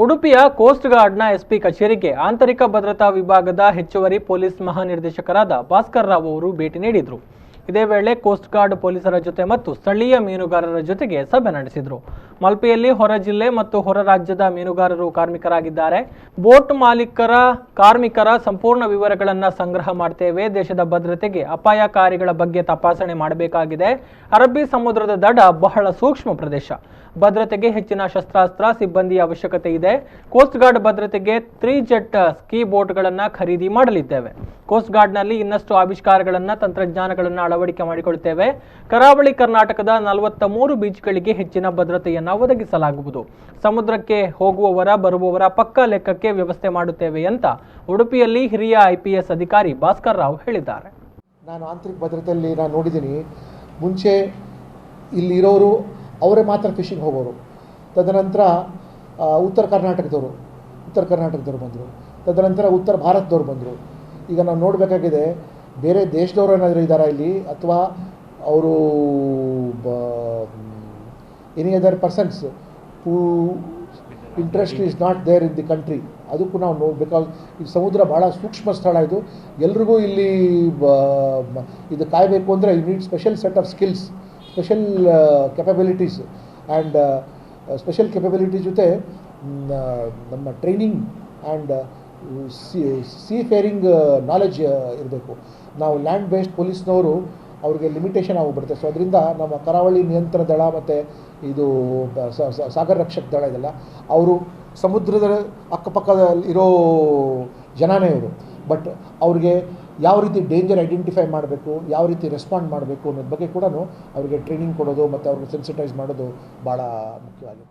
ಉಡುಪಿಯ coast ಗಾರ್ಡ್ನ SP ಕಚೇರಿಗೆ ಆಂತರಿಕ ಭದ್ರತಾ ವಿಭಾಗದ ಹೆಚ್ಚುವರಿ ಪೊಲೀಸ್ ಮಹಾನಿರ್ದೇಶಕರಾದ ಭಾಸ್ಕರ್ ರಾವ್ ಅವರು ಭೇಟಿ ನೀಡಿದರು. ಇದೇ ವೇಳೆ ಕೋಸ್ಟ್ ಗಾರ್ಡ್ ಪೊಲೀಸರ ಜೊತೆ ಮತ್ತು ಸ್ಥಳೀಯ ಮೀನುಗಾರರ ಜೊತೆಗೆ ಸಭೆ ನಡೆಸಿದರು. ಮಲ್ಪೆಯಲ್ಲಿ ಹೊರ ಜಿಲ್ಲೆ ಮತ್ತು ಹೊರ ರಾಜ್ಯದ ಮೀನುಗಾರರು ಕಾರ್ಮಿಕರಾಗಿದ್ದಾರೆ. ಬೋಟ್ ಮಾಲೀಕರ ಕಾರ್ಮಿಕರ ಸಂಪೂರ್ಣ ವಿವರಗಳನ್ನು ಸಂಗ್ರಹ ಮಾಡ್ತೇವೆ. ದೇಶದ ಭದ್ರತೆಗೆ ಅಪಾಯಕಾರಿಗಳ ಬಗ್ಗೆ ತಪಾಸಣೆ ಮಾಡಬೇಕಾಗಿದೆ. ಅರಬ್ಬಿ ಸಮುದ್ರದ ದಡ ಬಹಳ ಸೂಕ್ಷ್ಮ ಪ್ರದೇಶ. ಭದ್ರತೆಗೆ ಹೆಚ್ಚಿನ ಶಸ್ತ್ರಾಸ್ತ್ರ ಸಿಬ್ಬಂದಿಯ ಅವಶ್ಯಕತೆ ಇದೆ. ಕೋಸ್ಟ್ ಗಾರ್ಡ್ ಭದ್ರತೆಗೆ 3 ಜೆಟ್ ಸ್ಕೀ ಬೋಟ್ಗಳನ್ನು ಖರೀದಿ ಮಾಡಲಿದ್ದೇವೆ. ಕೋಸ್ಟ್ ಗಾರ್ಡ್ನಲ್ಲಿ ಇನ್ನಷ್ಟು ಆವಿಷ್ಕಾರಗಳನ್ನು ತಂತ್ರಜ್ಞಾನಗಳನ್ನು ಅಳವಡಿಕೆ ಮಾಡಿಕೊಳ್ಳುತ್ತೇವೆ. ಕರಾವಳಿ ಕರ್ನಾಟಕದ 43 ಬೀಚ್ಗಳಿಗೆ ಹೆಚ್ಚಿನ ಭದ್ರತೆಯನ್ನು ಒದಗಿಸಲಾಗುವುದು. ಸಮುದ್ರಕ್ಕೆ ಹೋಗುವವರ ಬರುವವರ ಪಕ್ಕಾ ಲೆಕ್ಕಕ್ಕೆ ವ್ಯವಸ್ಥೆ ಮಾಡುತ್ತೇವೆ ಅಂತ ಉಡುಪಿಯಲ್ಲಿ ಹಿರಿಯ IPS ಅಧಿಕಾರಿ ಭಾಸ್ಕರ್ ರಾವ್ ಹೇಳಿದ್ದಾರೆ. ನಾನು ಆಂತರಿಕ ಭದ್ರತೆಯಲ್ಲಿ ನಾನು ನೋಡಿದ್ದೀನಿ. ಮುಂಚೆ ಇಲ್ಲಿರೋರು ಅವರೇ ಮಾತ್ರ ಫಿಶಿಂಗ್ ಹೋಗೋರು. ತದನಂತರ ಉತ್ತರ ಕರ್ನಾಟಕದವರು ಬಂದರು. ತದನಂತರ ಉತ್ತರ ಭಾರತದವ್ರು ಬಂದರು. ಈಗ ನಾವು ನೋಡಬೇಕಾಗಿದೆ, ಬೇರೆ ದೇಶದವರು ಏನಾದರೂ ಇದ್ದಾರಾ ಇಲ್ಲಿ, ಅಥವಾ ಅವರು any other persons who interest is not there in the country. ಅದಕ್ಕೂ ನಾವು ಬಿಕಾಸ್ ಈ ಸಮುದ್ರ ಭಾಳ ಸೂಕ್ಷ್ಮ ಸ್ಥಳ. ಇದು ಎಲ್ರಿಗೂ ಇಲ್ಲಿ ಇದು ಕಾಯಬೇಕು ಅಂದರೆ you need special set of skills, special capabilities and special capability ಜೊತೆ ನಮ್ಮ training and seafaring knowledge ಇರಬೇಕು. ನಾವು ಲ್ಯಾಂಡ್ ಬೇಸ್ಡ್ ಪೊಲೀಸ್ನವರು ಅವ್ರಿಗೆ ಲಿಮಿಟೇಷನ್ ಆಗಿಬಿಡುತ್ತೆ. ಸೊ ಅದರಿಂದ ನಮ್ಮ ಕರಾವಳಿ ನಿಯಂತ್ರಣ ದಳ ಮತ್ತು ಇದು ಸಾಗರ ರಕ್ಷಕ ದಳ ಇದೆಲ್ಲ ಅವರು ಸಮುದ್ರದ ಅಕ್ಕಪಕ್ಕದಲ್ಲಿ ಇರೋ ಜನನೇ ಇವರು. ಬಟ್ ಅವ್ರಿಗೆ ಯಾವ ರೀತಿ ಡೇಂಜರ್ ಐಡೆಂಟಿಫೈ ಮಾಡಬೇಕು, ಯಾವ ರೀತಿ ರೆಸ್ಪಾಂಡ್ ಮಾಡಬೇಕು ಅನ್ನೋದ್ರ ಬಗ್ಗೆ ಕೂಡ ಅವರಿಗೆ ಟ್ರೈನಿಂಗ್ ಕೊಡೋದು ಮತ್ತು ಅವ್ರಿಗೆ ಸೆನ್ಸಿಟೈಸ್ ಮಾಡೋದು ಭಾಳ ಮುಖ್ಯವಾಗಿದೆ.